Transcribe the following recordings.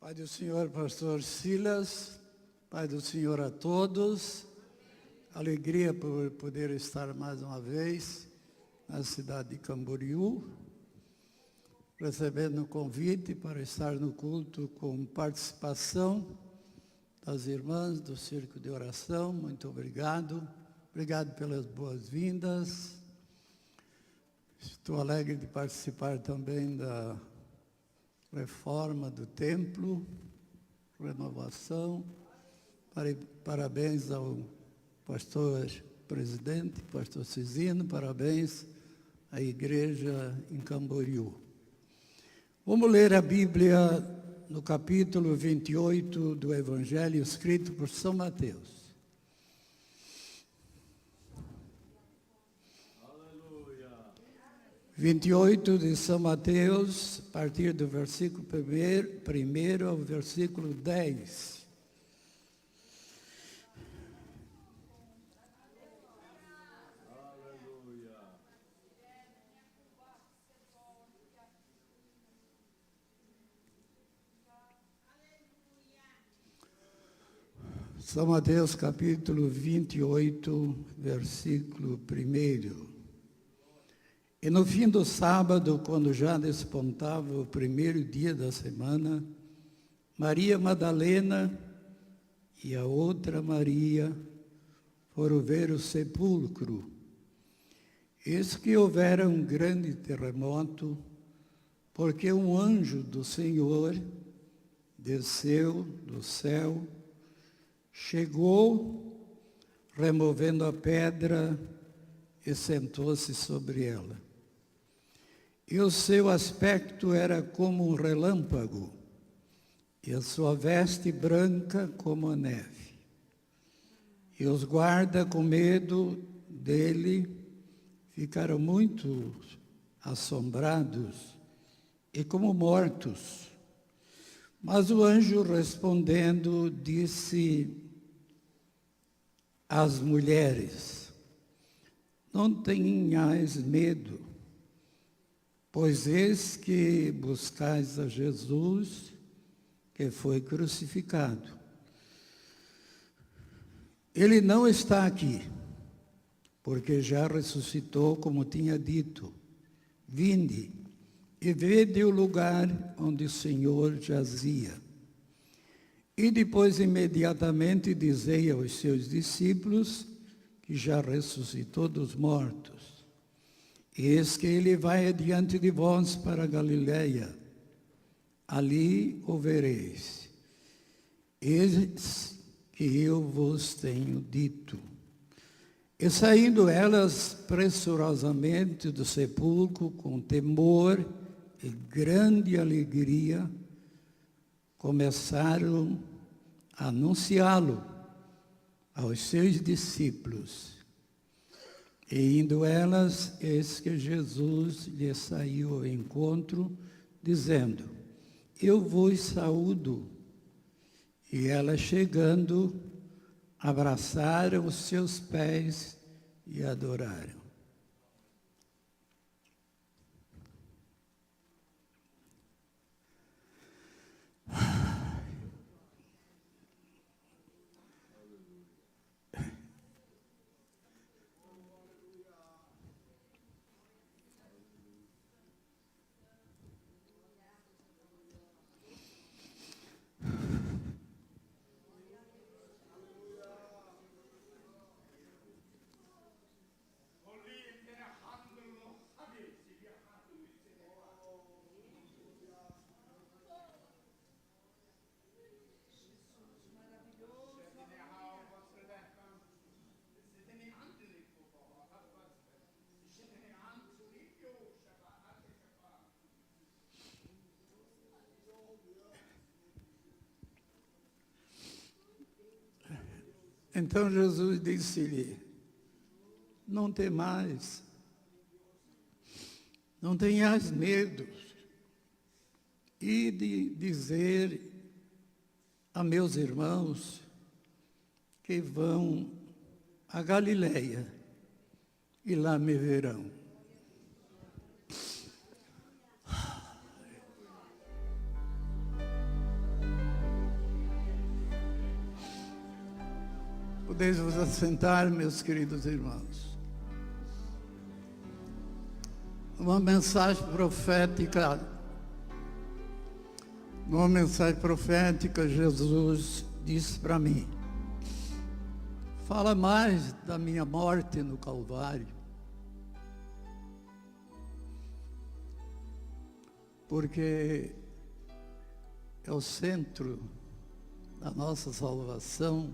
Pai do Senhor, pastor Silas, Pai do Senhor a todos, alegria por poder estar mais uma vez na cidade de Camboriú, recebendo o convite para estar no culto com participação das irmãs do Círculo de Oração. Muito obrigado. Obrigado pelas boas-vindas. Estou alegre de participar também da reforma do templo, renovação. Parabéns ao pastor presidente, pastor Cisino, parabéns à igreja em Camboriú. Vamos ler a Bíblia no capítulo 28 do Evangelho escrito por São Mateus. 28 de São Mateus, a partir do versículo 1 ao versículo 10. São Mateus, capítulo 28, versículo 1. E no fim do sábado, quando já despontava o primeiro dia da semana, Maria Madalena e a outra Maria foram ver o sepulcro. Eis que houvera um grande terremoto, porque um anjo do Senhor desceu do céu, chegou, removendo a pedra, e sentou-se sobre ela. E o seu aspecto era como um relâmpago, e a sua veste branca como a neve. E os guardas, com medo dele, ficaram muito assombrados e como mortos. Mas o anjo, respondendo, disse às mulheres: não tenhais medo, pois eis que buscais a Jesus, que foi crucificado. Ele não está aqui, porque já ressuscitou, como tinha dito. Vinde e vede o lugar onde o Senhor jazia. E depois, imediatamente, dizei aos seus discípulos que já ressuscitou dos mortos. Eis que ele vai adiante de vós para a Galileia. Ali o vereis. Eis que eu vos tenho dito. E saindo elas pressurosamente do sepulcro, com temor e grande alegria, começaram a anunciá-lo aos seus discípulos. E indo elas, eis que Jesus lhe saiu ao encontro, dizendo: eu vos saúdo. E elas, chegando, abraçaram os seus pés e adoraram. Então Jesus disse-lhe: não temais, não tenhas medo, e de dizer a meus irmãos que vão a Galileia e lá me verão. Podeis vos assentar, meus queridos irmãos. Uma mensagem profética. Jesus disse para mim: fala mais da minha morte no Calvário, porque é o centro da nossa salvação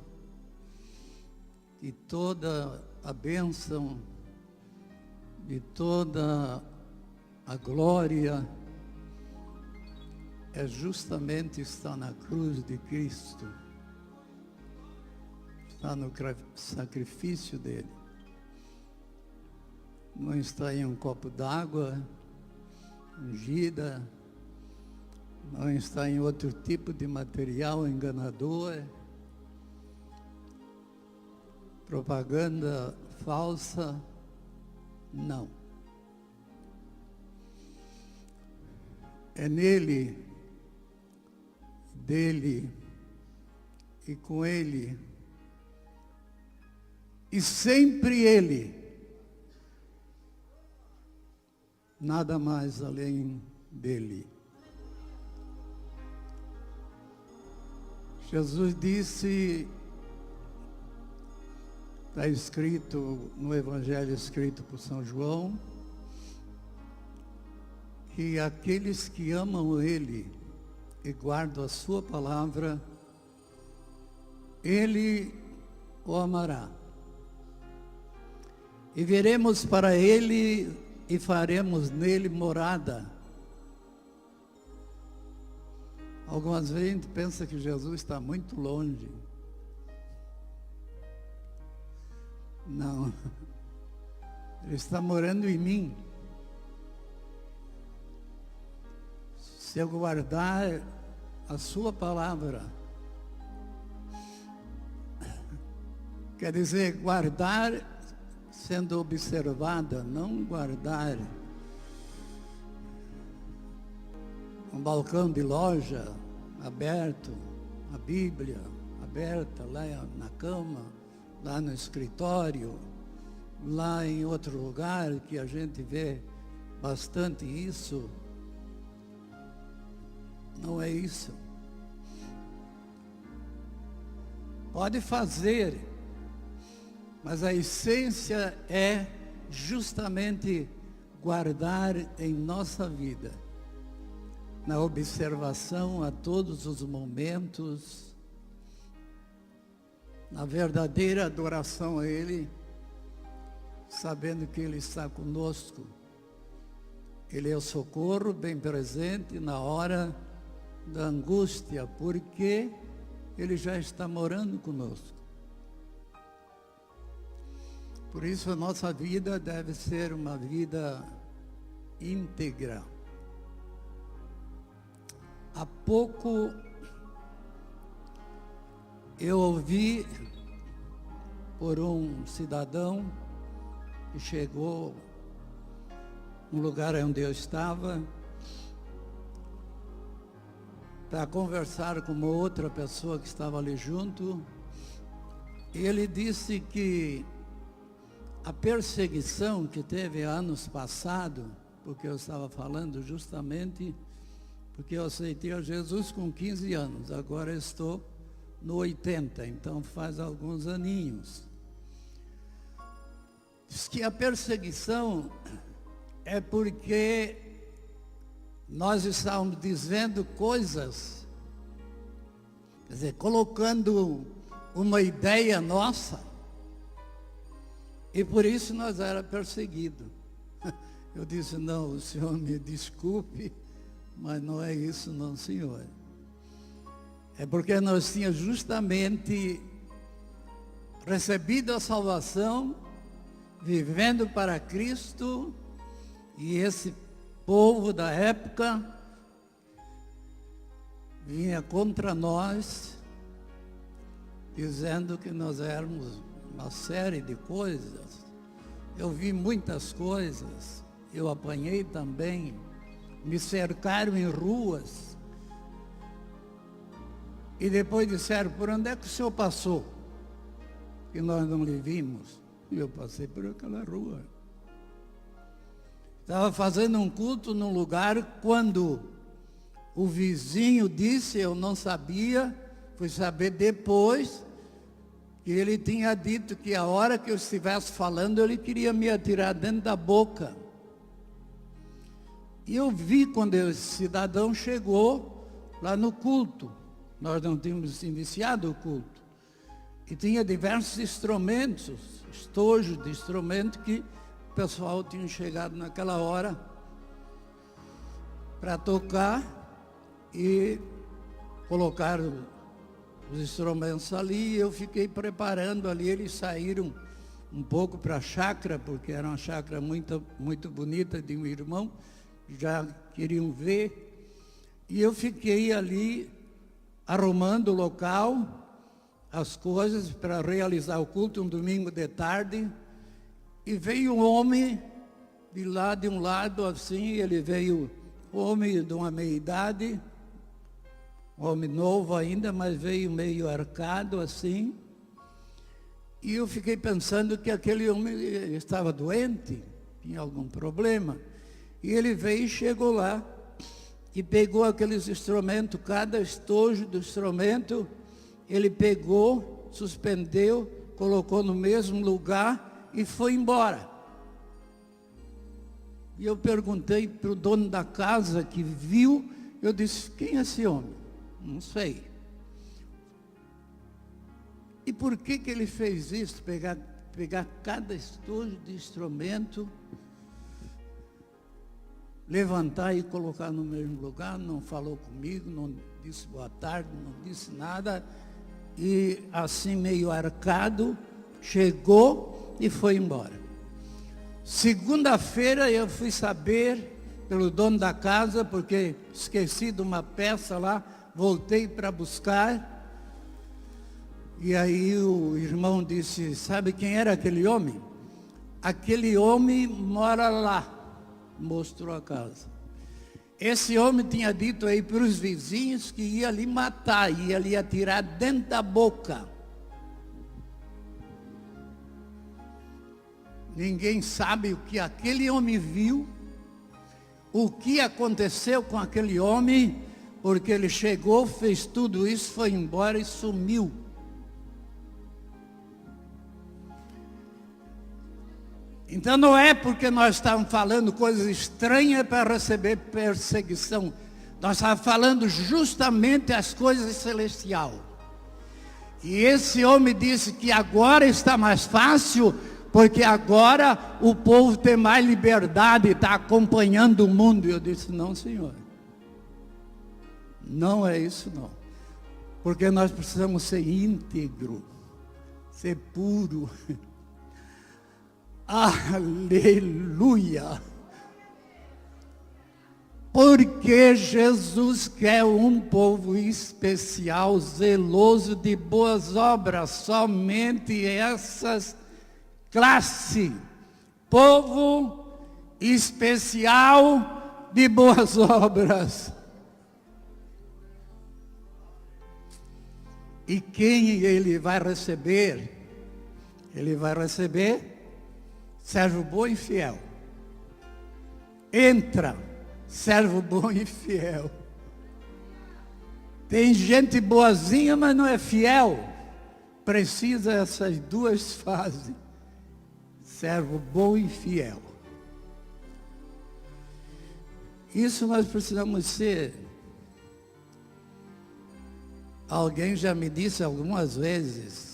e toda a bênção, de toda a glória, é justamente estar na cruz de Cristo, está no sacrifício dele. Não está em um copo d'água ungida, não está em outro tipo de material enganador, propaganda falsa, não. É nele, dele e com ele, e sempre ele, nada mais além dele. Jesus disse, está escrito no Evangelho escrito por São João, que aqueles que amam ele e guardam a sua palavra, ele o amará. E viremos para ele e faremos nele morada. Algumas vezes a gente pensa que Jesus está muito longe. Não. Ele está morando em mim. Se eu guardar a sua palavra, quer dizer, guardar sendo observada, não guardar um balcão de loja aberto, a Bíblia aberta lá na cama, lá no escritório, lá em outro lugar que a gente vê bastante isso. Não é isso. Pode fazer, mas a essência é justamente guardar em nossa vida, na observação a todos os momentos, na verdadeira adoração a Ele, sabendo que Ele está conosco. Ele é o socorro bem presente na hora da angústia, porque Ele já está morando conosco. Por isso a nossa vida deve ser uma vida íntegra. Há pouco eu ouvi por um cidadão que chegou no lugar onde eu estava para conversar com uma outra pessoa que estava ali junto, e ele disse que a perseguição que teve anos passados, porque eu estava falando justamente porque eu aceitei a Jesus com 15 anos, agora eu estou no 80, então faz alguns aninhos. Diz que a perseguição é porque nós estávamos dizendo coisas, quer dizer, colocando uma ideia nossa, e por isso nós era perseguidos. Eu disse, não, o senhor me desculpe, mas não é isso não, senhor. É porque nós tínhamos justamente recebido a salvação, vivendo para Cristo, e esse povo da época vinha contra nós, dizendo que nós éramos uma série de coisas. Eu vi muitas coisas, eu apanhei também, me cercaram em ruas, e depois disseram, por onde é que o senhor passou? que nós não lhe vimos. E eu passei por aquela rua. Estava fazendo um culto num lugar quando o vizinho disse, eu não sabia, fui saber depois, que ele tinha dito que a hora que eu estivesse falando, ele queria me atirar dentro da boca. E eu vi quando esse cidadão chegou lá no culto. Nós não tínhamos iniciado o culto. E tinha diversos instrumentos, estojos de instrumento que o pessoal tinha chegado naquela hora para tocar e colocar os instrumentos ali. E eu fiquei preparando ali, eles saíram um pouco para a chácara, porque era uma chácara muito, muito bonita de um irmão, já queriam ver. E eu fiquei ali arrumando o local, as coisas para realizar o culto, um domingo de tarde. E veio um homem de um lado assim, ele veio, homem de uma meia-idade, homem novo ainda, mas veio meio arcado assim. E eu fiquei pensando que aquele homem estava doente, tinha algum problema. E ele veio e chegou lá e pegou aqueles instrumentos, cada estojo do instrumento, ele pegou, suspendeu, colocou no mesmo lugar e foi embora. E eu perguntei para o dono da casa que viu, eu disse, quem é esse homem? Não sei. E por que ele fez isso? Pegar cada estojo de instrumento, levantar e colocar no mesmo lugar, não falou comigo, não disse boa tarde, não disse nada, e assim meio arcado, chegou e foi embora. Segunda-feira eu fui saber pelo dono da casa, porque esqueci de uma peça lá, voltei para buscar, e aí o irmão disse, sabe quem era aquele homem? Aquele homem mora lá. Mostrou a casa. Esse homem tinha dito aí para os vizinhos que ia lhe matar, ia lhe atirar dentro da boca. Ninguém sabe o que aquele homem viu, o que aconteceu com aquele homem, porque ele chegou, fez tudo isso, foi embora e sumiu. Então não é porque nós estávamos falando coisas estranhas para receber perseguição. Nós estávamos falando justamente as coisas celestiais. E esse homem disse que agora está mais fácil, porque agora o povo tem mais liberdade, está acompanhando o mundo. E eu disse, não, senhor. Não é isso não. Porque nós precisamos ser íntegro, ser puro. Aleluia! Porque Jesus quer um povo especial, zeloso de boas obras, somente essas classes, povo especial de boas obras. E quem ele vai receber? Ele vai receber servo bom e fiel. Entra, servo bom e fiel. Tem gente boazinha, mas não é fiel. Precisa essas duas fases. Servo bom e fiel. Isso nós precisamos ser. Alguém já me disse algumas vezes,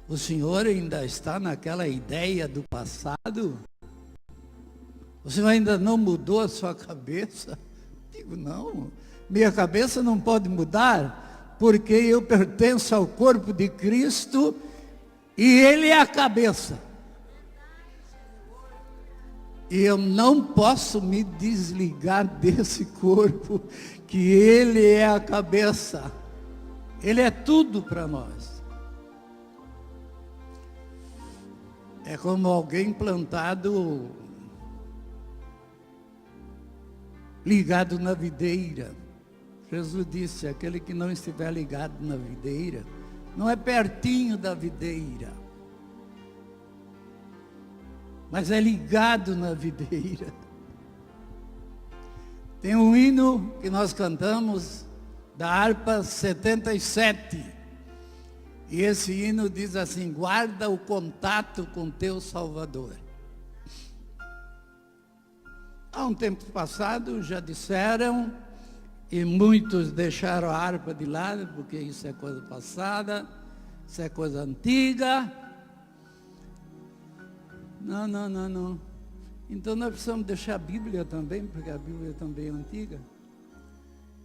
o senhor ainda está naquela ideia do passado? O senhor ainda não mudou a sua cabeça? Digo, não, minha cabeça não pode mudar, porque eu pertenço ao corpo de Cristo e Ele é a cabeça. E eu não posso me desligar desse corpo, que Ele é a cabeça. Ele é tudo para nós. É como alguém plantado, ligado na videira. Jesus disse, aquele que não estiver ligado na videira, não é pertinho da videira, mas é ligado na videira. Tem um hino que nós cantamos da harpa 77. E esse hino diz assim: guarda o contato com teu Salvador. Há um tempo passado já disseram, e muitos deixaram a harpa de lado, porque isso é coisa passada, isso é coisa antiga. Não. Então nós precisamos deixar a Bíblia também, porque a Bíblia também é antiga.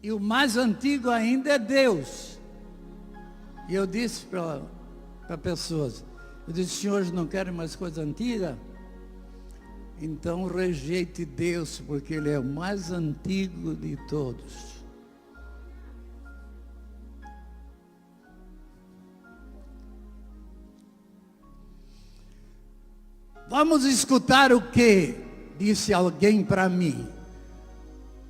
E o mais antigo ainda é Deus. E eu disse para pessoas, eu disse: senhores não querem mais coisa antiga? Então rejeite Deus, porque Ele é o mais antigo de todos. Vamos escutar o que disse alguém para mim.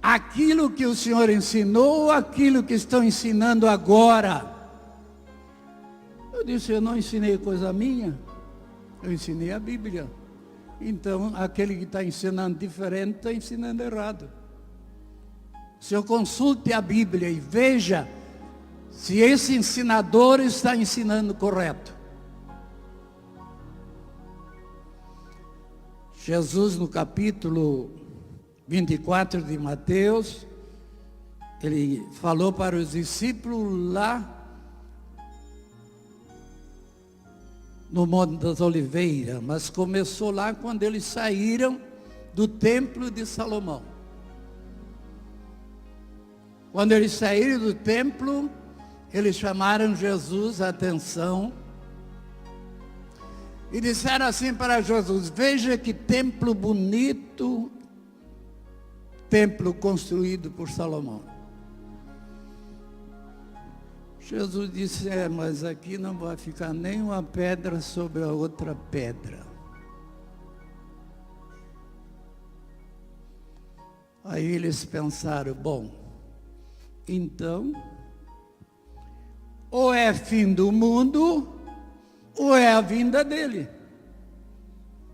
Aquilo que o Senhor ensinou, aquilo que estão ensinando agora. Eu disse: eu não ensinei coisa minha, eu ensinei a Bíblia. Então, aquele que está ensinando diferente, está ensinando errado. O Senhor consulte a Bíblia e veja se esse ensinador está ensinando correto. Jesus, no capítulo 24 de Mateus, ele falou para os discípulos lá no Monte das Oliveiras, mas começou lá quando eles saíram do templo de Salomão. Quando eles saíram do templo, eles chamaram Jesus a atenção e disseram assim para Jesus: veja que templo bonito, templo construído por Salomão. Jesus disse: mas aqui não vai ficar nenhuma pedra sobre a outra pedra. Aí eles pensaram: bom, então, ou é fim do mundo, ou é a vinda dele.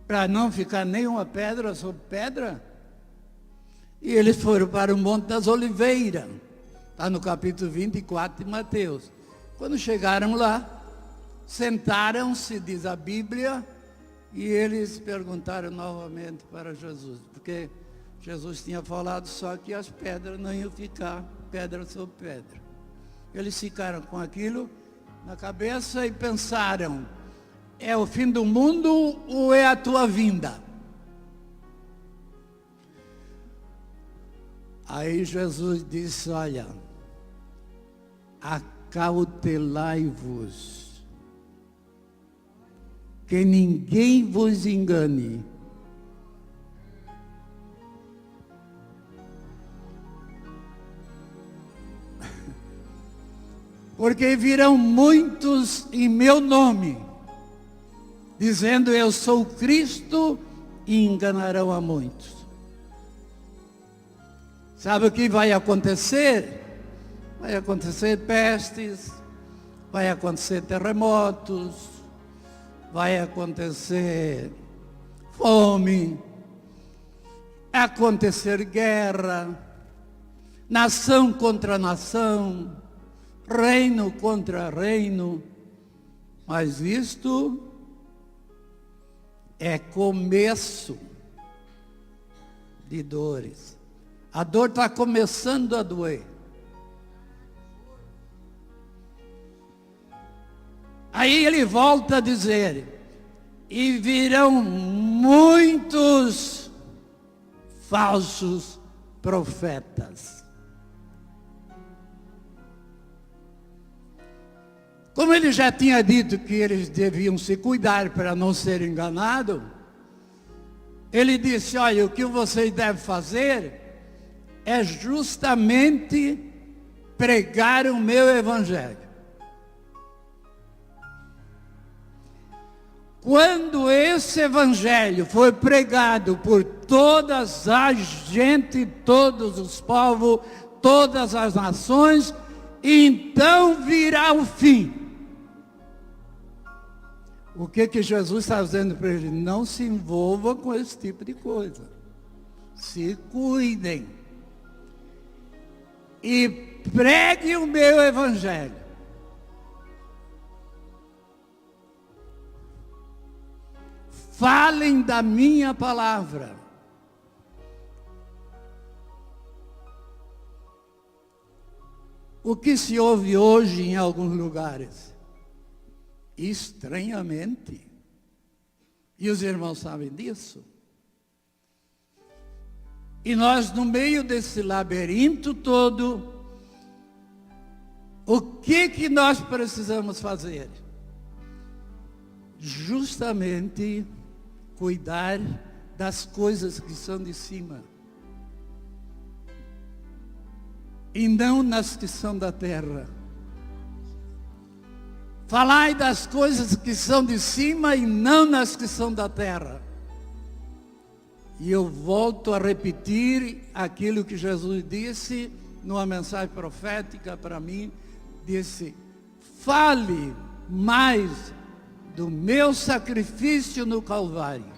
Para não ficar nenhuma pedra sobre pedra. E eles foram para o Monte das Oliveiras. Está no capítulo 24 de Mateus. Quando chegaram lá, sentaram-se, diz a Bíblia, e eles perguntaram novamente para Jesus, porque Jesus tinha falado só que as pedras não iam ficar pedra sobre pedra. Eles ficaram com aquilo na cabeça e pensaram: é o fim do mundo ou é a tua vinda? Aí Jesus disse: olha, acautelai-vos, que ninguém vos engane. Porque virão muitos em meu nome, dizendo eu sou Cristo, e enganarão a muitos. Sabe o que vai acontecer? Vai acontecer pestes, vai acontecer terremotos, vai acontecer fome, vai acontecer guerra, nação contra nação, reino contra reino, mas isto é começo de dores. A dor está começando a doer. Aí ele volta a dizer: e virão muitos falsos profetas. Como ele já tinha dito que eles deviam se cuidar para não ser enganados, ele disse: olha, o que vocês devem fazer é justamente pregar o meu evangelho. Quando esse evangelho for pregado por todas as gente, todos os povos, todas as nações, então virá o fim. O que Jesus está dizendo para ele? Não se envolva com esse tipo de coisa. Se cuidem. E pregue o meu evangelho. Falem da minha palavra. O que se ouve hoje em alguns lugares? Estranhamente. E os irmãos sabem disso. E nós, no meio desse labirinto todo, o que nós precisamos fazer? Justamente cuidar das coisas que são de cima. E não nas que são da terra. Falai das coisas que são de cima e não nas que são da terra. E eu volto a repetir aquilo que Jesus disse numa mensagem profética para mim. Disse, fale mais do meu sacrifício no Calvário.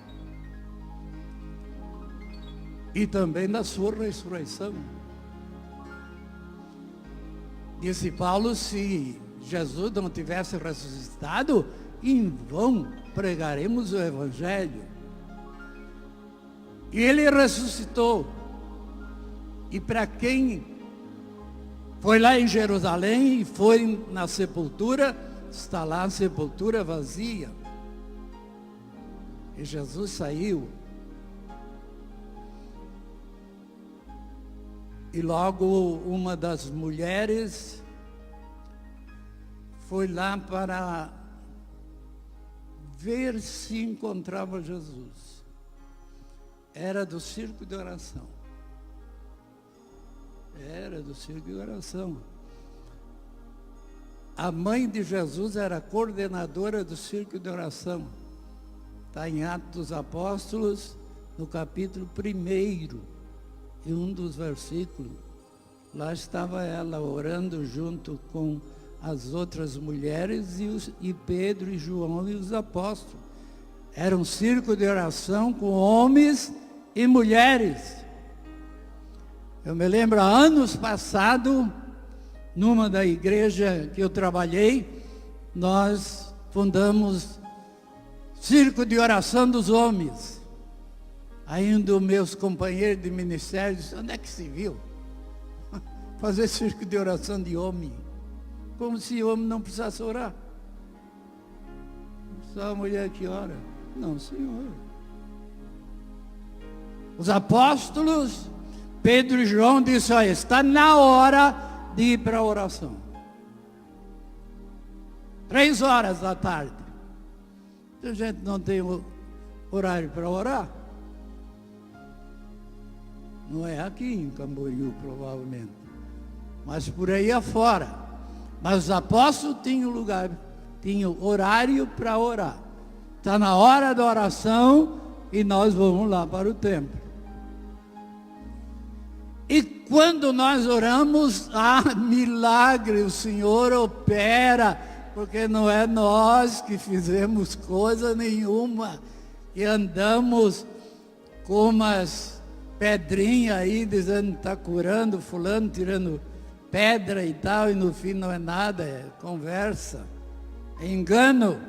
E também da sua ressurreição. Disse Paulo, se Jesus não tivesse ressuscitado, em vão pregaremos o Evangelho. E ele ressuscitou. E para quem foi lá em Jerusalém e foi na sepultura, está lá a sepultura vazia. E Jesus saiu. E logo uma das mulheres foi lá para ver se encontrava Jesus. Era do círculo de oração. Era do círculo de oração. A mãe de Jesus era coordenadora do círculo de oração. Está em Atos dos Apóstolos, no capítulo 1, em um dos versículos. Lá estava ela orando junto com as outras mulheres e Pedro e João e os apóstolos. Era um círculo de oração com homens e mulheres. Eu me lembro, há anos passados, numa da igreja que eu trabalhei, nós fundamos Círculo de Oração dos Homens. Aí um dos meus companheiros de ministério disse, onde é que se viu? Fazer círculo de oração de homem. Como se o homem não precisasse orar. Só a mulher que ora. Não, Senhor. Os apóstolos, Pedro e João, disseram, olha, está na hora de ir para a oração. 3h da tarde. A gente não tem horário para orar. Não é aqui em Camboriú, provavelmente. Mas por aí afora. Mas os apóstolos tinham lugar, tinham horário para orar. Está na hora da oração e nós vamos lá para o templo. E quando nós oramos, milagre, o Senhor opera, porque não é nós que fizemos coisa nenhuma. E andamos com umas pedrinhas aí, dizendo que está curando fulano, tirando pedra e tal, e no fim não é nada, é conversa, é engano.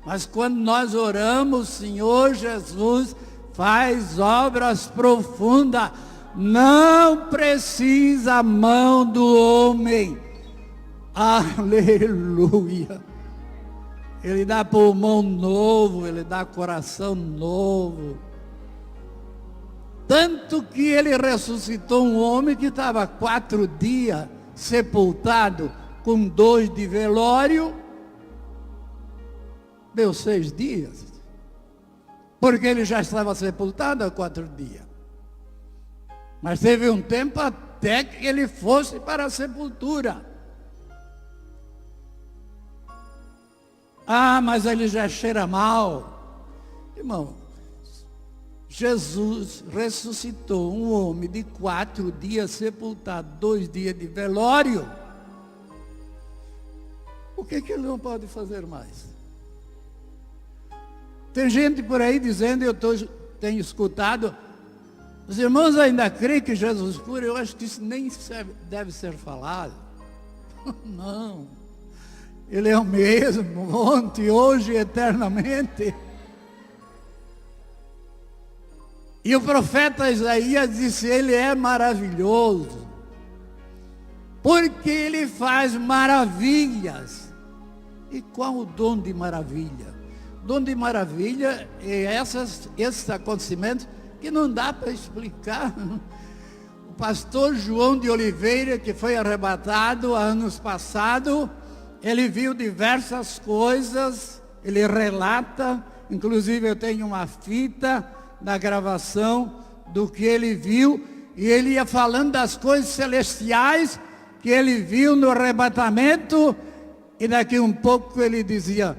Mas quando nós oramos, o Senhor Jesus faz obras profundas. Não precisa a mão do homem. Aleluia. Ele dá pulmão novo, ele dá coração novo. Tanto que ele ressuscitou um homem que estava 4 dias sepultado, com 2 de velório. Deu 6 dias. Porque ele já estava sepultado há 4 dias. Mas teve um tempo até que ele fosse para a sepultura. Mas ele já cheira mal. Irmão, Jesus ressuscitou um homem de 4 dias sepultado, 2 dias de velório. O que ele não pode fazer mais? Tem gente por aí dizendo, tenho escutado, os irmãos ainda creem que Jesus cura. Eu acho que isso nem deve ser falado. Não. Ele é o mesmo, ontem, hoje e eternamente. E o profeta Isaías disse, ele é maravilhoso, porque ele faz maravilhas. E qual o dom de maravilha? O dom de maravilha é esses acontecimentos que não dá para explicar. O pastor João de Oliveira, que foi arrebatado anos passados, ele viu diversas coisas, ele relata, inclusive eu tenho uma fita da gravação do que ele viu, e ele ia falando das coisas celestiais que ele viu no arrebatamento, e daqui um pouco ele dizia,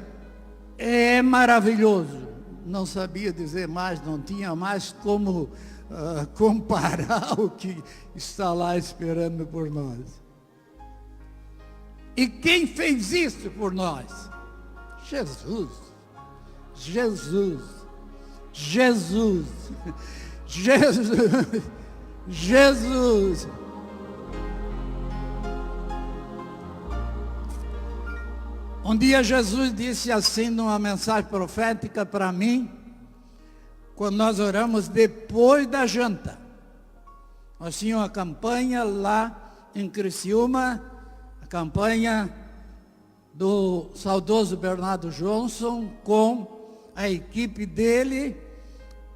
é maravilhoso. Não sabia dizer mais, não tinha mais como comparar o que está lá esperando por nós. E quem fez isso por nós? Jesus. Jesus. Jesus. Jesus. Jesus. Um dia Jesus disse assim numa mensagem profética para mim, quando nós oramos depois da janta. Nós tínhamos uma campanha lá em Criciúma, a campanha do saudoso Bernardo Johnson com a equipe dele,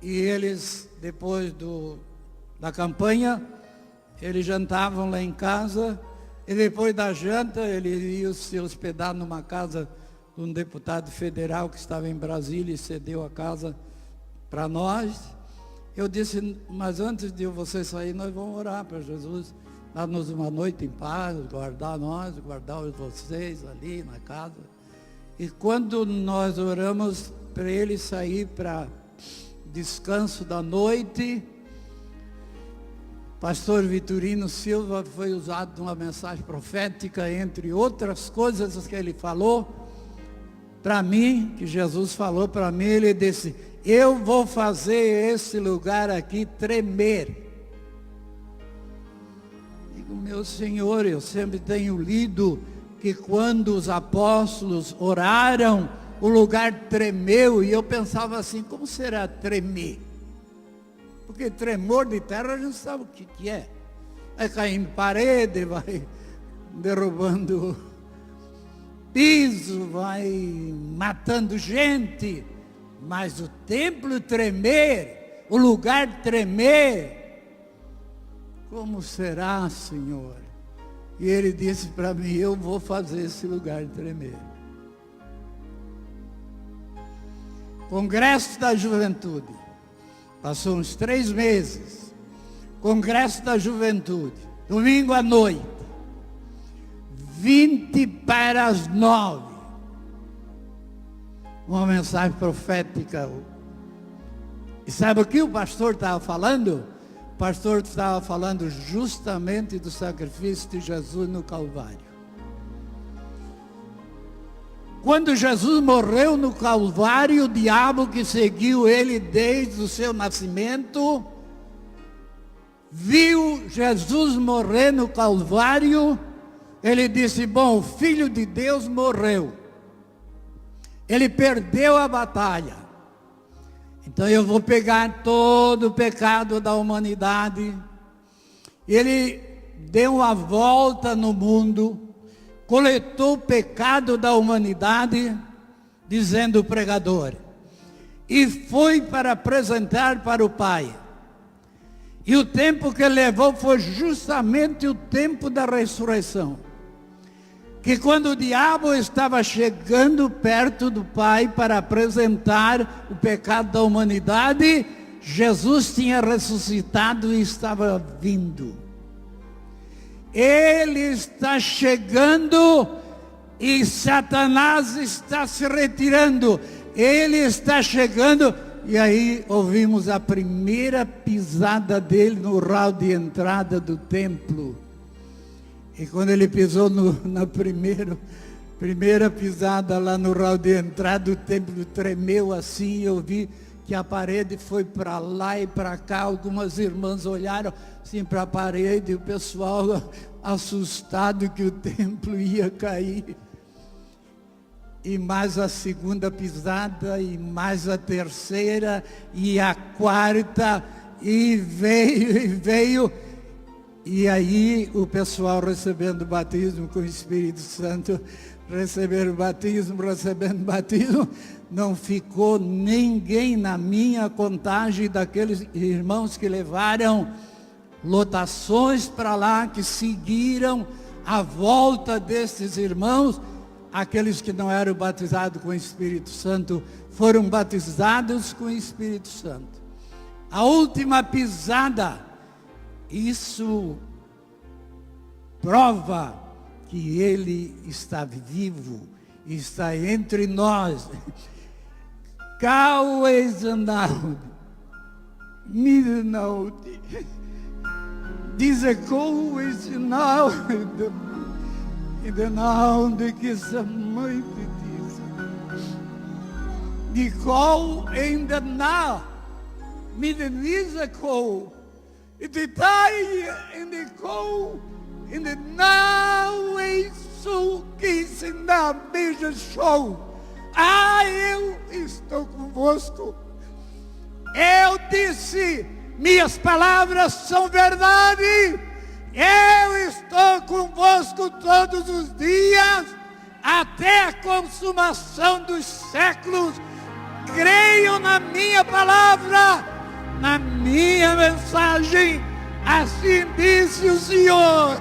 e eles, depois da campanha, eles jantavam lá em casa. E depois da janta, ele ia se hospedar numa casa de um deputado federal que estava em Brasília e cedeu a casa para nós. Eu disse, mas antes de você sair, nós vamos orar para Jesus dar-nos uma noite em paz, guardar nós, guardar vocês ali na casa. E quando nós oramos para ele sair para descanso da noite, pastor Vitorino Silva foi usado numa mensagem profética, entre outras coisas que ele falou para mim, que Jesus falou para mim. Ele disse, eu vou fazer esse lugar aqui tremer. Digo, meu Senhor, eu sempre tenho lido que quando os apóstolos oraram, o lugar tremeu, e eu pensava assim, como será tremer? Porque tremor de terra a gente sabe o que é. Vai caindo parede, vai derrubando piso, vai matando gente. Mas o templo tremer, o lugar tremer, como será, Senhor? E ele disse para mim, eu vou fazer esse lugar tremer. Congresso da Juventude. Passou uns 3 meses, Congresso da Juventude, domingo à noite, 20:50, uma mensagem profética. E sabe o que o pastor estava falando? O pastor estava falando justamente do sacrifício de Jesus no Calvário. Quando Jesus morreu no Calvário, o diabo que seguiu ele desde o seu nascimento, viu Jesus morrer no Calvário, ele disse, bom, o Filho de Deus morreu. Ele perdeu a batalha. Então eu vou pegar todo o pecado da humanidade. Ele deu uma volta no mundo, coletou o pecado da humanidade, dizendo o pregador, e foi para apresentar para o Pai. E o tempo que ele levou foi justamente o tempo da ressurreição. Que quando o diabo estava chegando perto do Pai para apresentar o pecado da humanidade, Jesus tinha ressuscitado e estava vindo. Ele está chegando e Satanás está se retirando. Ele está chegando, e aí ouvimos a primeira pisada dele no hall de entrada do templo. E quando ele pisou na primeira Primeira pisada lá no hall de entrada, o templo tremeu assim, eu vi que a parede foi para lá e para cá, algumas irmãs olharam assim para a parede, e o pessoal assustado que o templo ia cair. E mais a segunda pisada, e mais a terceira, e a quarta, e veio. E aí o pessoal recebendo o batismo com o Espírito Santo, recebendo batismo, não ficou ninguém na minha contagem daqueles irmãos que levaram lotações para lá, que seguiram a volta desses irmãos. Aqueles que não eram batizados com o Espírito Santo foram batizados com o Espírito Santo. A última pisada, isso prova que Ele está vivo, está entre nós. Kauesanald, midnaud, diese Kauesanald, in den naam de gesamte die kou in de na, mit de diese kou, in de taai in de kou, in de na isso que se dá beija show. Eu estou convosco. Eu disse, minhas palavras são verdade. Eu estou convosco todos os dias, até a consumação dos séculos. Creiam na minha palavra, na minha mensagem. Assim disse o Senhor.